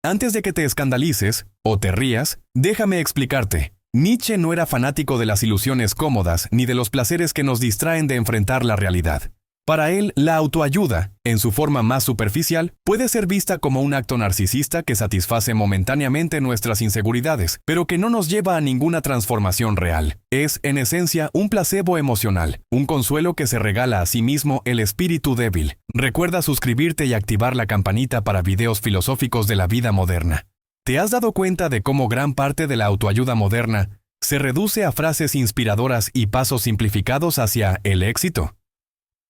Antes de que te escandalices o te rías, déjame explicarte. Nietzsche no era fanático de las ilusiones cómodas ni de los placeres que nos distraen de enfrentar la realidad. Para él, la autoayuda, en su forma más superficial, puede ser vista como un acto narcisista que satisface momentáneamente nuestras inseguridades, pero que no nos lleva a ninguna transformación real. Es, en esencia, un placebo emocional, un consuelo que se regala a sí mismo el espíritu débil. Recuerda suscribirte y activar la campanita para videos filosóficos de la vida moderna. ¿Te has dado cuenta de cómo gran parte de la autoayuda moderna se reduce a frases inspiradoras y pasos simplificados hacia el éxito?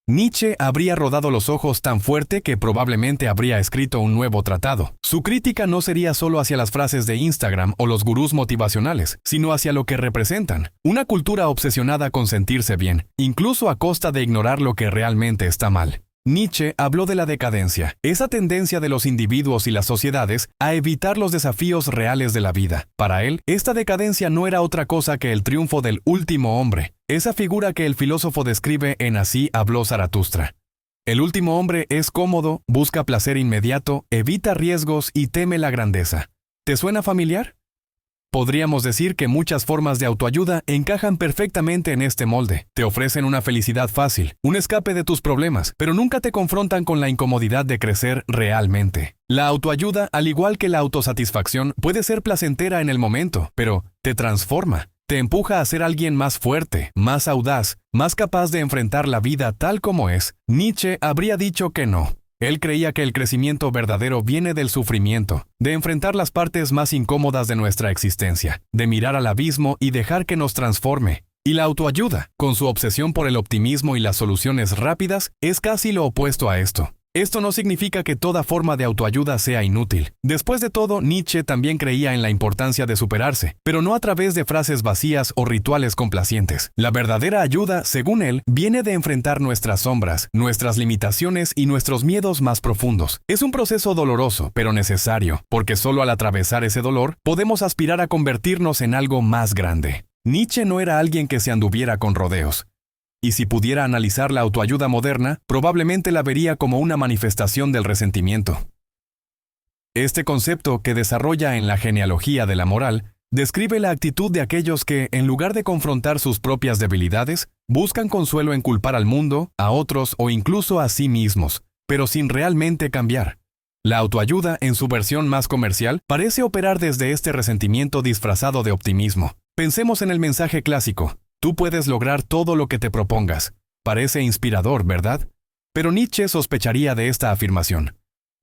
Nietzsche habría rodado los ojos tan fuerte que probablemente habría escrito un nuevo tratado. Su crítica no sería solo hacia las frases de Instagram o los gurús motivacionales, sino hacia lo que representan. Una cultura obsesionada con sentirse bien, incluso a costa de ignorar lo que realmente está mal. Nietzsche habló de la decadencia, esa tendencia de los individuos y las sociedades a evitar los desafíos reales de la vida. Para él, esta decadencia no era otra cosa que el triunfo del último hombre, esa figura que el filósofo describe en Así habló Zaratustra. El último hombre es cómodo, busca placer inmediato, evita riesgos y teme la grandeza. ¿Te suena familiar? Podríamos decir que muchas formas de autoayuda encajan perfectamente en este molde. Te ofrecen una felicidad fácil, un escape de tus problemas, pero nunca te confrontan con la incomodidad de crecer realmente. La autoayuda, al igual que la autosatisfacción, puede ser placentera en el momento, pero te transforma. Te empuja a ser alguien más fuerte, más audaz, más capaz de enfrentar la vida tal como es. Nietzsche habría dicho que no. Él creía que el crecimiento verdadero viene del sufrimiento, de enfrentar las partes más incómodas de nuestra existencia, de mirar al abismo y dejar que nos transforme. Y la autoayuda, con su obsesión por el optimismo y las soluciones rápidas, es casi lo opuesto a esto. Esto no significa que toda forma de autoayuda sea inútil. Después de todo, Nietzsche también creía en la importancia de superarse, pero no a través de frases vacías o rituales complacientes. La verdadera ayuda, según él, viene de enfrentar nuestras sombras, nuestras limitaciones y nuestros miedos más profundos. Es un proceso doloroso, pero necesario, porque solo al atravesar ese dolor, podemos aspirar a convertirnos en algo más grande. Nietzsche no era alguien que se anduviera con rodeos. Y si pudiera analizar la autoayuda moderna, probablemente la vería como una manifestación del resentimiento. Este concepto, que desarrolla en la genealogía de la moral, describe la actitud de aquellos que, en lugar de confrontar sus propias debilidades, buscan consuelo en culpar al mundo, a otros o incluso a sí mismos, pero sin realmente cambiar. La autoayuda, en su versión más comercial, parece operar desde este resentimiento disfrazado de optimismo. Pensemos en el mensaje clásico: tú puedes lograr todo lo que te propongas. Parece inspirador, ¿verdad? Pero Nietzsche sospecharía de esta afirmación.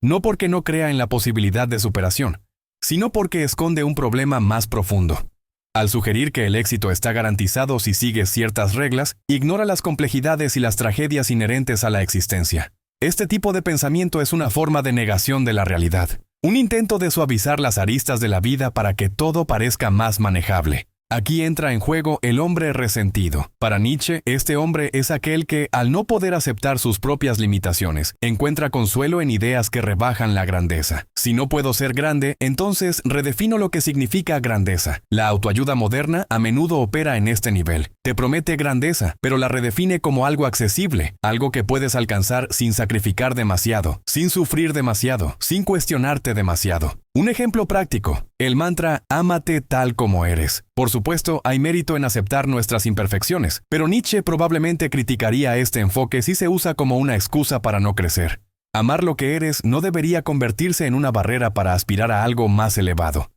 No porque no crea en la posibilidad de superación, sino porque esconde un problema más profundo. Al sugerir que el éxito está garantizado si sigues ciertas reglas, ignora las complejidades y las tragedias inherentes a la existencia. Este tipo de pensamiento es una forma de negación de la realidad, un intento de suavizar las aristas de la vida para que todo parezca más manejable. Aquí entra en juego el hombre resentido. Para Nietzsche, este hombre es aquel que, al no poder aceptar sus propias limitaciones, encuentra consuelo en ideas que rebajan la grandeza. Si no puedo ser grande, entonces redefino lo que significa grandeza. La autoayuda moderna a menudo opera en este nivel. Te promete grandeza, pero la redefine como algo accesible, algo que puedes alcanzar sin sacrificar demasiado, sin sufrir demasiado, sin cuestionarte demasiado. Un ejemplo práctico: el mantra «Ámate tal como eres». Por supuesto, hay mérito en aceptar nuestras imperfecciones, pero Nietzsche probablemente criticaría este enfoque si se usa como una excusa para no crecer. Amar lo que eres no debería convertirse en una barrera para aspirar a algo más elevado.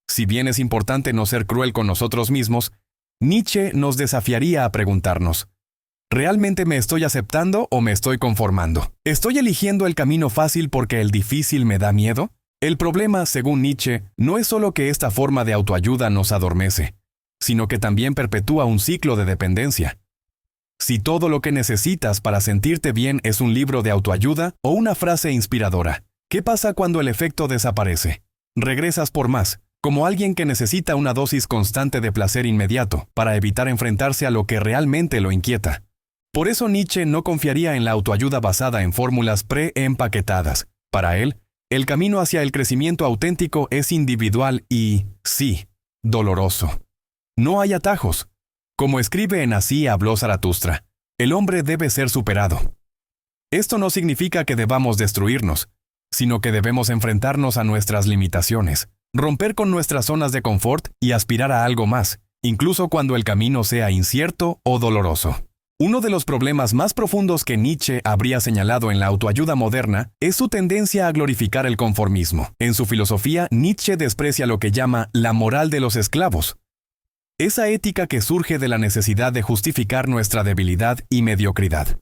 Si bien es importante no ser cruel con nosotros mismos, Nietzsche nos desafiaría a preguntarnos: ¿realmente me estoy aceptando o me estoy conformando? ¿Estoy eligiendo el camino fácil porque el difícil me da miedo? El problema, según Nietzsche, no es solo que esta forma de autoayuda nos adormece, sino que también perpetúa un ciclo de dependencia. Si todo lo que necesitas para sentirte bien es un libro de autoayuda o una frase inspiradora, ¿qué pasa cuando el efecto desaparece? Regresas por más, como alguien que necesita una dosis constante de placer inmediato para evitar enfrentarse a lo que realmente lo inquieta. Por eso Nietzsche no confiaría en la autoayuda basada en fórmulas pre-empaquetadas. Para él, el camino hacia el crecimiento auténtico es individual y, sí, doloroso. No hay atajos. Como escribe en Así habló Zaratustra, el hombre debe ser superado. Esto no significa que debamos destruirnos, sino que debemos enfrentarnos a nuestras limitaciones, romper con nuestras zonas de confort y aspirar a algo más, incluso cuando el camino sea incierto o doloroso. Uno de los problemas más profundos que Nietzsche habría señalado en la autoayuda moderna es su tendencia a glorificar el conformismo. En su filosofía, Nietzsche desprecia lo que llama la moral de los esclavos, esa ética que surge de la necesidad de justificar nuestra debilidad y mediocridad.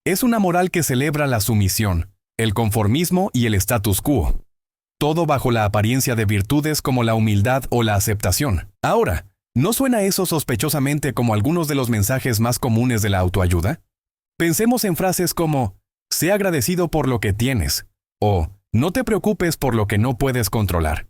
Es una moral que celebra la sumisión, el conformismo y el status quo, todo bajo la apariencia de virtudes como la humildad o la aceptación. Ahora, ¿no suena eso sospechosamente como algunos de los mensajes más comunes de la autoayuda? Pensemos en frases como, sé agradecido por lo que tienes, o no te preocupes por lo que no puedes controlar.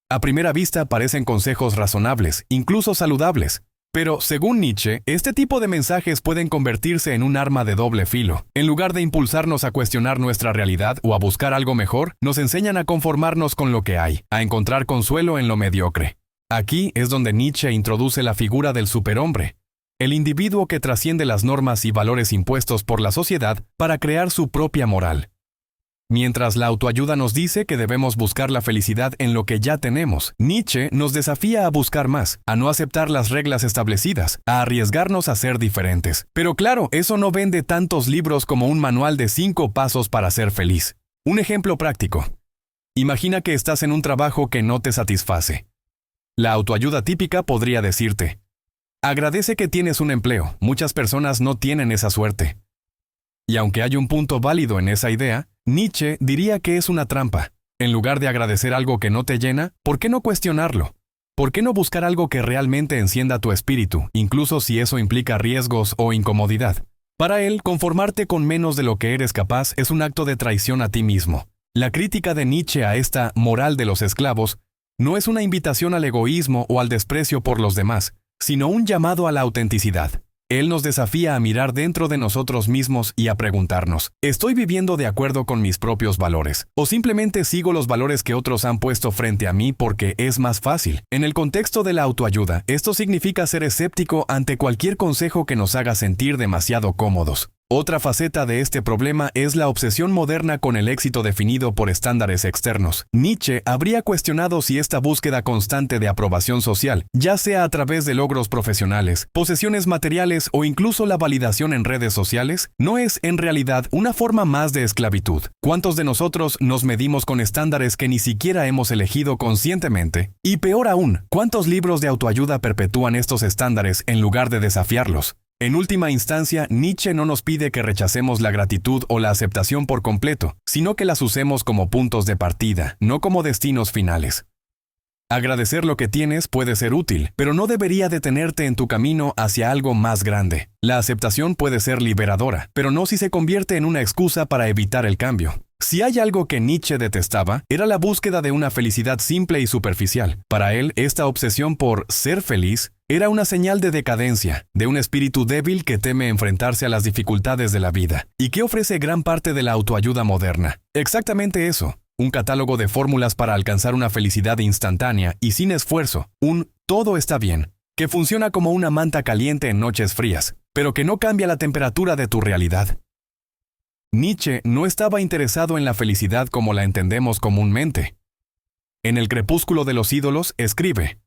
A primera vista parecen consejos razonables, incluso saludables. Pero, según Nietzsche, este tipo de mensajes pueden convertirse en un arma de doble filo. En lugar de impulsarnos a cuestionar nuestra realidad o a buscar algo mejor, nos enseñan a conformarnos con lo que hay, a encontrar consuelo en lo mediocre. Aquí es donde Nietzsche introduce la figura del superhombre, el individuo que trasciende las normas y valores impuestos por la sociedad para crear su propia moral. Mientras la autoayuda nos dice que debemos buscar la felicidad en lo que ya tenemos, Nietzsche nos desafía a buscar más, a no aceptar las reglas establecidas, a arriesgarnos a ser diferentes. Pero claro, eso no vende tantos libros como un manual de 5 pasos para ser feliz. Un ejemplo práctico. Imagina que estás en un trabajo que no te satisface. La autoayuda típica podría decirte, agradece que tienes un empleo, muchas personas no tienen esa suerte. Y aunque hay un punto válido en esa idea, Nietzsche diría que es una trampa. En lugar de agradecer algo que no te llena, ¿por qué no cuestionarlo? ¿Por qué no buscar algo que realmente encienda tu espíritu, incluso si eso implica riesgos o incomodidad? Para él, conformarte con menos de lo que eres capaz es un acto de traición a ti mismo. La crítica de Nietzsche a esta moral de los esclavos no es una invitación al egoísmo o al desprecio por los demás, sino un llamado a la autenticidad. Él nos desafía a mirar dentro de nosotros mismos y a preguntarnos, ¿estoy viviendo de acuerdo con mis propios valores? ¿O simplemente sigo los valores que otros han puesto frente a mí porque es más fácil? En el contexto de la autoayuda, esto significa ser escéptico ante cualquier consejo que nos haga sentir demasiado cómodos. Otra faceta de este problema es la obsesión moderna con el éxito definido por estándares externos. Nietzsche habría cuestionado si esta búsqueda constante de aprobación social, ya sea a través de logros profesionales, posesiones materiales o incluso la validación en redes sociales, no es en realidad una forma más de esclavitud. ¿Cuántos de nosotros nos medimos con estándares que ni siquiera hemos elegido conscientemente? Y peor aún, ¿cuántos libros de autoayuda perpetúan estos estándares en lugar de desafiarlos? En última instancia, Nietzsche no nos pide que rechacemos la gratitud o la aceptación por completo, sino que las usemos como puntos de partida, no como destinos finales. Agradecer lo que tienes puede ser útil, pero no debería detenerte en tu camino hacia algo más grande. La aceptación puede ser liberadora, pero no si se convierte en una excusa para evitar el cambio. Si hay algo que Nietzsche detestaba, era la búsqueda de una felicidad simple y superficial. Para él, esta obsesión por ser feliz era una señal de decadencia, de un espíritu débil que teme enfrentarse a las dificultades de la vida, y que ofrece gran parte de la autoayuda moderna. Exactamente eso, un catálogo de fórmulas para alcanzar una felicidad instantánea y sin esfuerzo, un todo está bien, que funciona como una manta caliente en noches frías, pero que no cambia la temperatura de tu realidad. Nietzsche no estaba interesado en la felicidad como la entendemos comúnmente. En El crepúsculo de los ídolos escribe: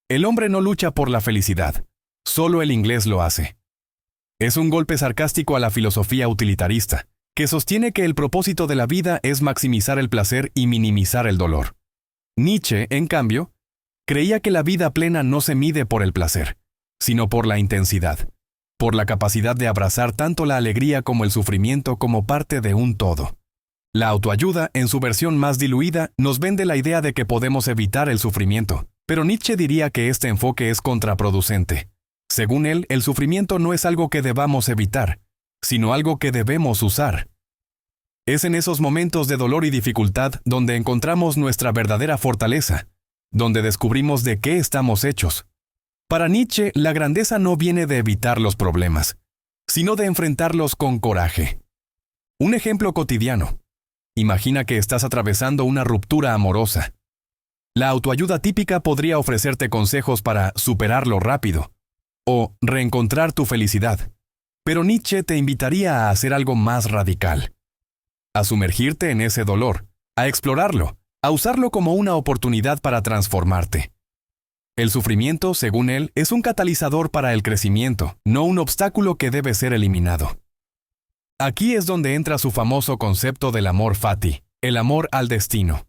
el hombre no lucha por la felicidad, solo el inglés lo hace. Es un golpe sarcástico a la filosofía utilitarista, que sostiene que el propósito de la vida es maximizar el placer y minimizar el dolor. Nietzsche, en cambio, creía que la vida plena no se mide por el placer, sino por la intensidad, por la capacidad de abrazar tanto la alegría como el sufrimiento como parte de un todo. La autoayuda, en su versión más diluida, nos vende la idea de que podemos evitar el sufrimiento, pero Nietzsche diría que este enfoque es contraproducente. Según él, el sufrimiento no es algo que debamos evitar, sino algo que debemos usar. Es en esos momentos de dolor y dificultad donde encontramos nuestra verdadera fortaleza, donde descubrimos de qué estamos hechos. Para Nietzsche, la grandeza no viene de evitar los problemas, sino de enfrentarlos con coraje. Un ejemplo cotidiano. Imagina que estás atravesando una ruptura amorosa. La autoayuda típica podría ofrecerte consejos para superarlo rápido o reencontrar tu felicidad. Pero Nietzsche te invitaría a hacer algo más radical. a sumergirte en ese dolor, a explorarlo, a usarlo como una oportunidad para transformarte. El sufrimiento, según él, es un catalizador para el crecimiento, no un obstáculo que debe ser eliminado. Aquí es donde entra su famoso concepto del amor fati, el amor al destino.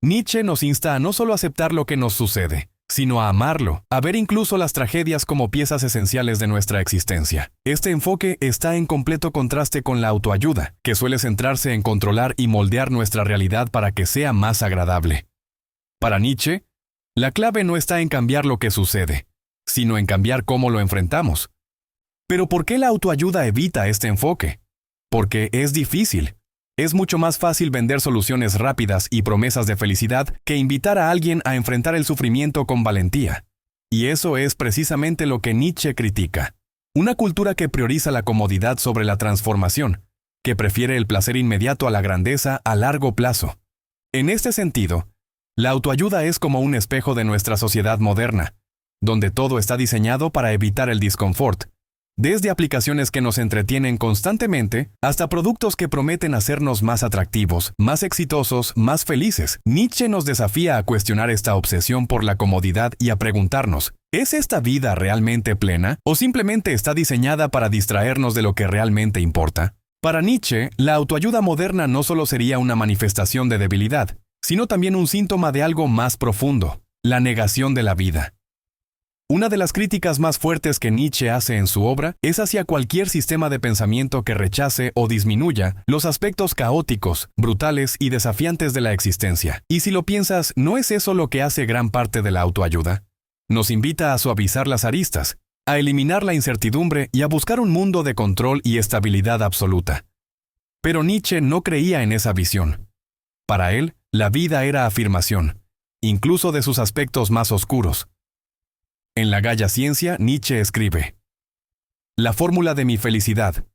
Nietzsche nos insta a no solo aceptar lo que nos sucede, sino a amarlo, a ver incluso las tragedias como piezas esenciales de nuestra existencia. Este enfoque está en completo contraste con la autoayuda, que suele centrarse en controlar y moldear nuestra realidad para que sea más agradable. Para Nietzsche, la clave no está en cambiar lo que sucede, sino en cambiar cómo lo enfrentamos. ¿Pero por qué la autoayuda evita este enfoque? Porque es difícil. Es mucho más fácil vender soluciones rápidas y promesas de felicidad que invitar a alguien a enfrentar el sufrimiento con valentía. Y eso es precisamente lo que Nietzsche critica. Una cultura que prioriza la comodidad sobre la transformación, que prefiere el placer inmediato a la grandeza a largo plazo. En este sentido, la autoayuda es como un espejo de nuestra sociedad moderna, donde todo está diseñado para evitar el disconfort, desde aplicaciones que nos entretienen constantemente hasta productos que prometen hacernos más atractivos, más exitosos, más felices. Nietzsche nos desafía a cuestionar esta obsesión por la comodidad y a preguntarnos, ¿es esta vida realmente plena o simplemente está diseñada para distraernos de lo que realmente importa? Para Nietzsche, la autoayuda moderna no solo sería una manifestación de debilidad, sino también un síntoma de algo más profundo, la negación de la vida. Una de las críticas más fuertes que Nietzsche hace en su obra es hacia cualquier sistema de pensamiento que rechace o disminuya los aspectos caóticos, brutales y desafiantes de la existencia. Y si lo piensas, ¿no es eso lo que hace gran parte de la autoayuda? Nos invita a suavizar las aristas, a eliminar la incertidumbre y a buscar un mundo de control y estabilidad absoluta. Pero Nietzsche no creía en esa visión. Para él, la vida era afirmación, incluso de sus aspectos más oscuros. En La Gaia Ciencia, Nietzsche escribe: la fórmula de mi felicidad.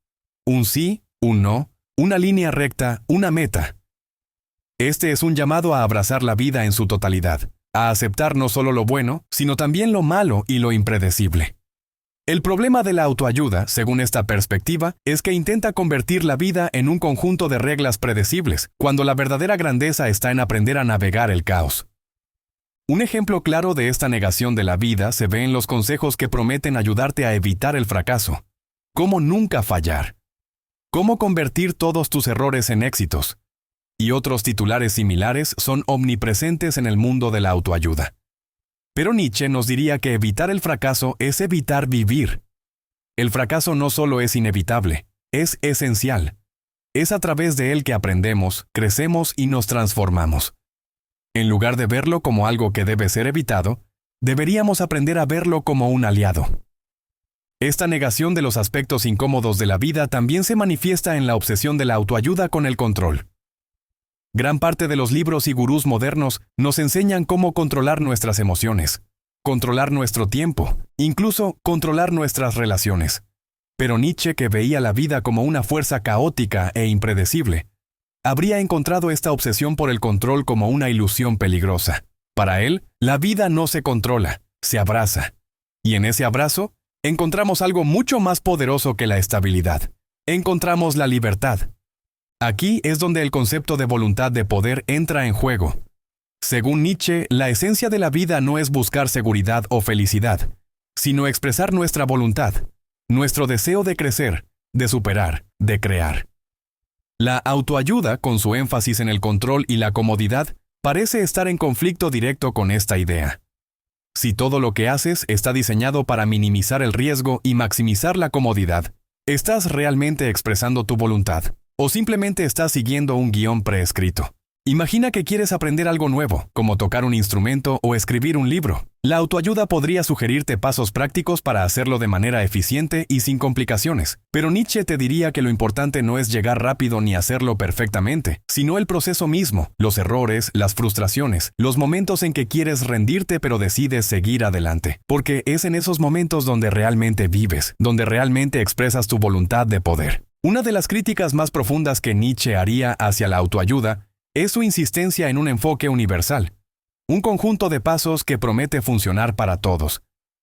Un sí, un no, una línea recta, una meta. Este es un llamado a abrazar la vida en su totalidad, a aceptar no solo lo bueno, sino también lo malo y lo impredecible. El problema de la autoayuda, según esta perspectiva, es que intenta convertir la vida en un conjunto de reglas predecibles, cuando la verdadera grandeza está en aprender a navegar el caos. Un ejemplo claro de esta negación de la vida se ve en los consejos que prometen ayudarte a evitar el fracaso. Cómo nunca fallar. Cómo convertir todos tus errores en éxitos. Y otros titulares similares son omnipresentes en el mundo de la autoayuda. Pero Nietzsche nos diría que evitar el fracaso es evitar vivir. El fracaso no solo es inevitable, es esencial. Es a través de él que aprendemos, crecemos y nos transformamos. En lugar de verlo como algo que debe ser evitado, deberíamos aprender a verlo como un aliado. Esta negación de los aspectos incómodos de la vida también se manifiesta en la obsesión de la autoayuda con el control. Gran parte de los libros y gurús modernos nos enseñan cómo controlar nuestras emociones, controlar nuestro tiempo, incluso controlar nuestras relaciones. Pero Nietzsche, que veía la vida como una fuerza caótica e impredecible, habría encontrado esta obsesión por el control como una ilusión peligrosa. Para él, la vida no se controla, se abraza. Y en ese abrazo, encontramos algo mucho más poderoso que la estabilidad. Encontramos la libertad. Aquí es donde el concepto de voluntad de poder entra en juego. Según Nietzsche, la esencia de la vida no es buscar seguridad o felicidad, sino expresar nuestra voluntad, nuestro deseo de crecer, de superar, de crear. La autoayuda, con su énfasis en el control y la comodidad, parece estar en conflicto directo con esta idea. Si todo lo que haces está diseñado para minimizar el riesgo y maximizar la comodidad, ¿estás realmente expresando tu voluntad? ¿O simplemente estás siguiendo un guión preescrito? Imagina que quieres aprender algo nuevo, como tocar un instrumento o escribir un libro. La autoayuda podría sugerirte pasos prácticos para hacerlo de manera eficiente y sin complicaciones. Pero Nietzsche te diría que lo importante no es llegar rápido ni hacerlo perfectamente, sino el proceso mismo, los errores, las frustraciones, los momentos en que quieres rendirte pero decides seguir adelante. Porque es en esos momentos donde realmente vives, donde realmente expresas tu voluntad de poder. Una de las críticas más profundas que Nietzsche haría hacia la autoayuda es su insistencia en un enfoque universal, un conjunto de pasos que promete funcionar para todos,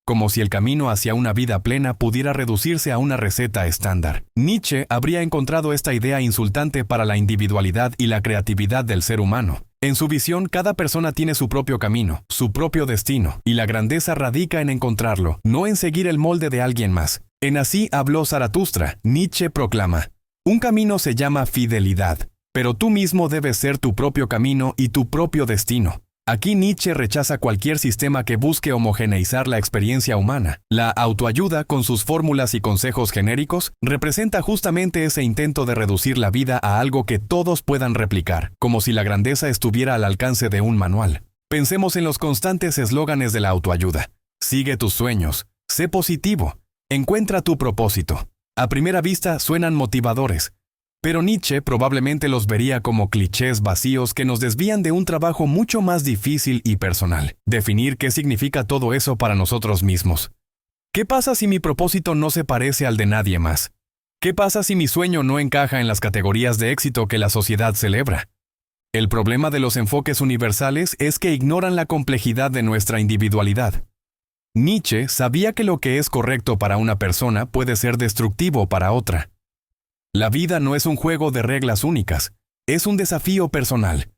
como si el camino hacia una vida plena pudiera reducirse a una receta estándar. Nietzsche habría encontrado esta idea insultante para la individualidad y la creatividad del ser humano. En su visión, cada persona tiene su propio camino, su propio destino, y la grandeza radica en encontrarlo, no en seguir el molde de alguien más. En Así habló Zaratustra, Nietzsche proclama: un camino se llama fidelidad, pero tú mismo debes ser tu propio camino y tu propio destino. Aquí Nietzsche rechaza cualquier sistema que busque homogeneizar la experiencia humana. La autoayuda, con sus fórmulas y consejos genéricos, representa justamente ese intento de reducir la vida a algo que todos puedan replicar, como si la grandeza estuviera al alcance de un manual. Pensemos en los constantes eslóganes de la autoayuda. Sigue tus sueños, sé positivo, encuentra tu propósito. A primera vista suenan motivadores, pero Nietzsche probablemente los vería como clichés vacíos que nos desvían de un trabajo mucho más difícil y personal: definir qué significa todo eso para nosotros mismos. ¿Qué pasa si mi propósito no se parece al de nadie más? ¿Qué pasa si mi sueño no encaja en las categorías de éxito que la sociedad celebra? El problema de los enfoques universales es que ignoran la complejidad de nuestra individualidad. Nietzsche sabía que lo que es correcto para una persona puede ser destructivo para otra. La vida no es un juego de reglas únicas, es un desafío personal.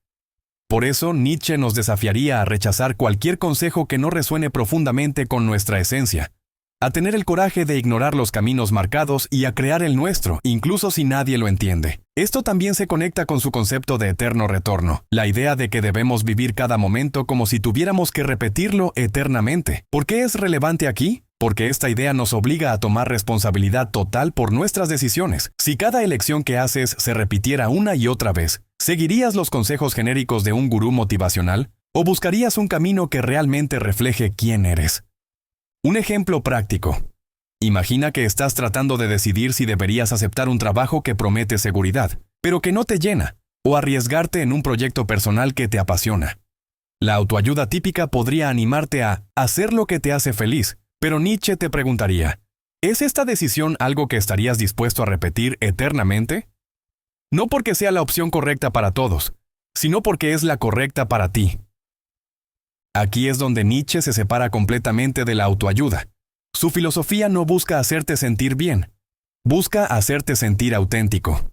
Por eso Nietzsche nos desafiaría a rechazar cualquier consejo que no resuene profundamente con nuestra esencia, a tener el coraje de ignorar los caminos marcados y a crear el nuestro, incluso si nadie lo entiende. Esto también se conecta con su concepto de eterno retorno, la idea de que debemos vivir cada momento como si tuviéramos que repetirlo eternamente. ¿Por qué es relevante aquí? Porque esta idea nos obliga a tomar responsabilidad total por nuestras decisiones. Si cada elección que haces se repitiera una y otra vez, ¿seguirías los consejos genéricos de un gurú motivacional? ¿O buscarías un camino que realmente refleje quién eres? Un ejemplo práctico. Imagina que estás tratando de decidir si deberías aceptar un trabajo que promete seguridad, pero que no te llena, o arriesgarte en un proyecto personal que te apasiona. La autoayuda típica podría animarte a hacer lo que te hace feliz, pero Nietzsche te preguntaría: ¿es esta decisión algo que estarías dispuesto a repetir eternamente? No porque sea la opción correcta para todos, sino porque es la correcta para ti. Aquí es donde Nietzsche se separa completamente de la autoayuda. Su filosofía no busca hacerte sentir bien, busca hacerte sentir auténtico.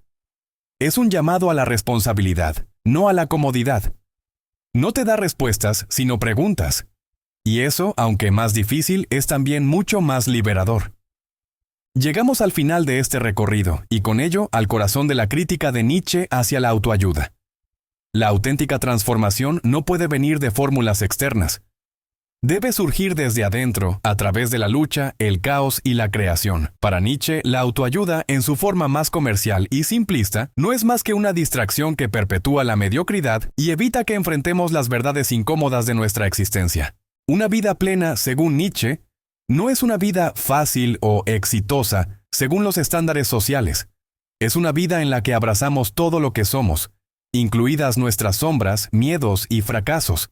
Es un llamado a la responsabilidad, no a la comodidad. No te da respuestas, sino preguntas. Y eso, aunque más difícil, es también mucho más liberador. Llegamos al final de este recorrido, y con ello al corazón de la crítica de Nietzsche hacia la autoayuda. La auténtica transformación no puede venir de fórmulas externas. Debe surgir desde adentro, a través de la lucha, el caos y la creación. Para Nietzsche, la autoayuda, en su forma más comercial y simplista, no es más que una distracción que perpetúa la mediocridad y evita que enfrentemos las verdades incómodas de nuestra existencia. Una vida plena, según Nietzsche, no es una vida fácil o exitosa, según los estándares sociales. Es una vida en la que abrazamos todo lo que somos, incluidas nuestras sombras, miedos y fracasos.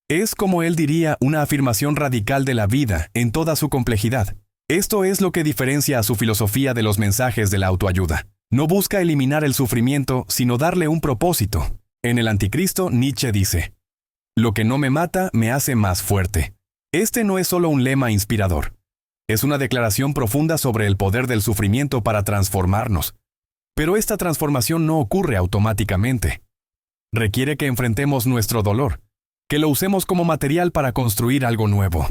Es, como él diría, una afirmación radical de la vida en toda su complejidad. Esto es lo que diferencia a su filosofía de los mensajes de la autoayuda. No busca eliminar el sufrimiento, sino darle un propósito. En El Anticristo, Nietzsche dice: lo que no me mata me hace más fuerte. Este no es solo un lema inspirador. Es una declaración profunda sobre el poder del sufrimiento para transformarnos. Pero esta transformación no ocurre automáticamente. Requiere que enfrentemos nuestro dolor, que lo usemos como material para construir algo nuevo.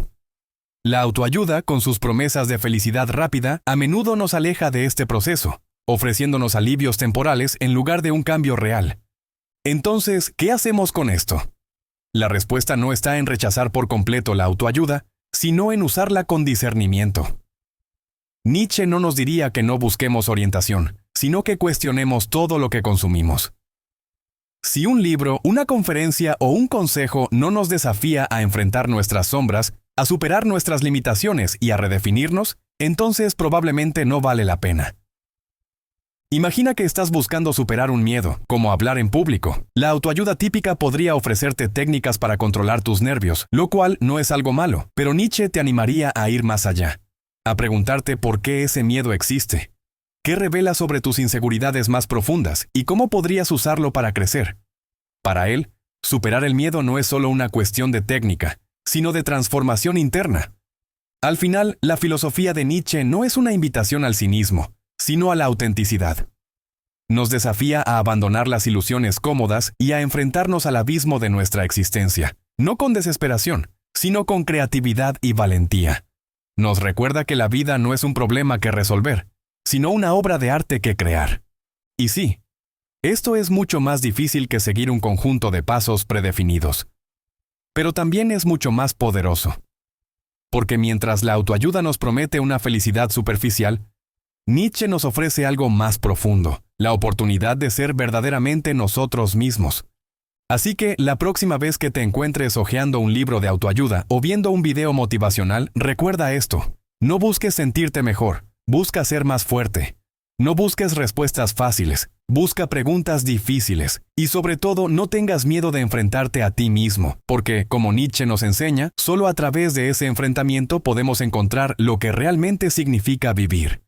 La autoayuda, con sus promesas de felicidad rápida, a menudo nos aleja de este proceso, ofreciéndonos alivios temporales en lugar de un cambio real. Entonces, ¿qué hacemos con esto? La respuesta no está en rechazar por completo la autoayuda, sino en usarla con discernimiento. Nietzsche no nos diría que no busquemos orientación, sino que cuestionemos todo lo que consumimos. Si un libro, una conferencia o un consejo no nos desafía a enfrentar nuestras sombras, a superar nuestras limitaciones y a redefinirnos, entonces probablemente no vale la pena. Imagina que estás buscando superar un miedo, como hablar en público. La autoayuda típica podría ofrecerte técnicas para controlar tus nervios, lo cual no es algo malo, pero Nietzsche te animaría a ir más allá, a preguntarte por qué ese miedo existe. ¿Qué revela sobre tus inseguridades más profundas y cómo podrías usarlo para crecer? Para él, superar el miedo no es solo una cuestión de técnica, sino de transformación interna. Al final, la filosofía de Nietzsche no es una invitación al cinismo, sino a la autenticidad. Nos desafía a abandonar las ilusiones cómodas y a enfrentarnos al abismo de nuestra existencia, no con desesperación, sino con creatividad y valentía. Nos recuerda que la vida no es un problema que resolver, sino una obra de arte que crear. Y sí, esto es mucho más difícil que seguir un conjunto de pasos predefinidos. Pero también es mucho más poderoso. Porque mientras la autoayuda nos promete una felicidad superficial, Nietzsche nos ofrece algo más profundo, la oportunidad de ser verdaderamente nosotros mismos. Así que la próxima vez que te encuentres hojeando un libro de autoayuda o viendo un video motivacional, recuerda esto. No busques sentirte mejor, busca ser más fuerte. No busques respuestas fáciles, busca preguntas difíciles. Y sobre todo, no tengas miedo de enfrentarte a ti mismo, porque, como Nietzsche nos enseña, solo a través de ese enfrentamiento podemos encontrar lo que realmente significa vivir.